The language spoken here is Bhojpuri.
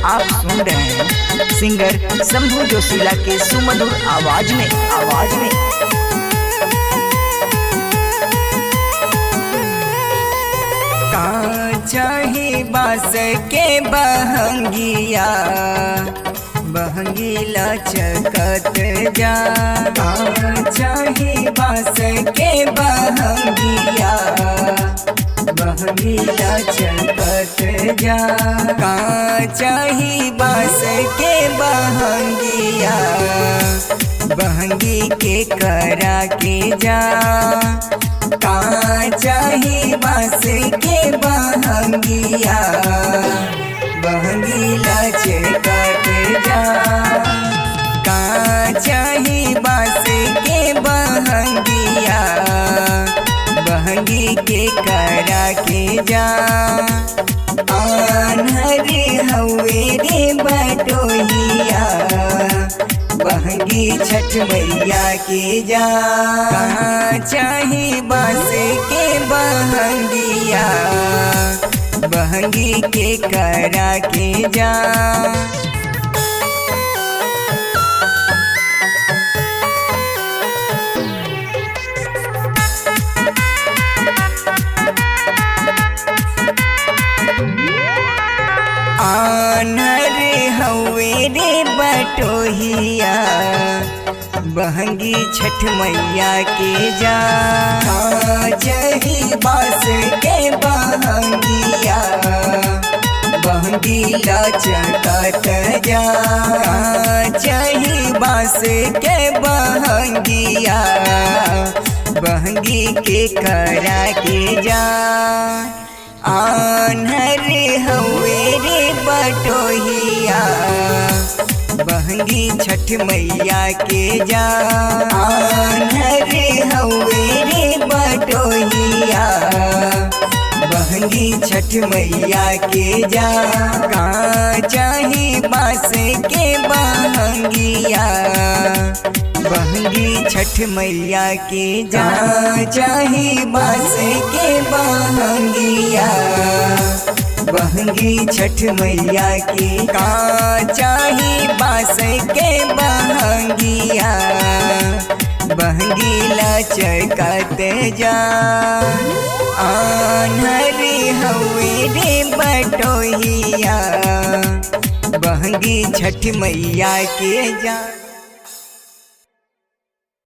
आप सुन रहे हैं सिंगर शंभू जोशीला के सुमधुर आवाज में चाहे बास के बहंगिया बहंगीला चकत जा चाहे बास के बहंगिया बहंगीला चकत जा चाहे बास के बहंगिया बहंगी के करा के जा चाहे बास के बहंगिया बहंगीला चकत जा चाहे बास के बहंगिया बहंगी के करा के जा आन्हर हवे रे बटोहिया बहंगी छठ मैया के जा चाहे बास के बहंगिया बहंगी के करा के जा आनर हवे रे बटोहिया बहंगी छठ मैया के जा चाहे बास के बहंगिया बहंगीला चकत जा चाहे बास के बहंगिया बहंगी के करा के जा आन्हर हवे रे बटोहिया बहंगी छठ मैया के जा आन्हर हवे रे बटोहिया बहंगी छठ मैया के जा चाहे बास के बहंगिया बहंगी छठ मैया के जा चाहे बास के बहंगिया बहंगी छठ मैया के चाहे बास के बहंगिया बहंगीला चकत जा आन्हर हवे रे बटोहिया बहंगी छठ मैया के जा।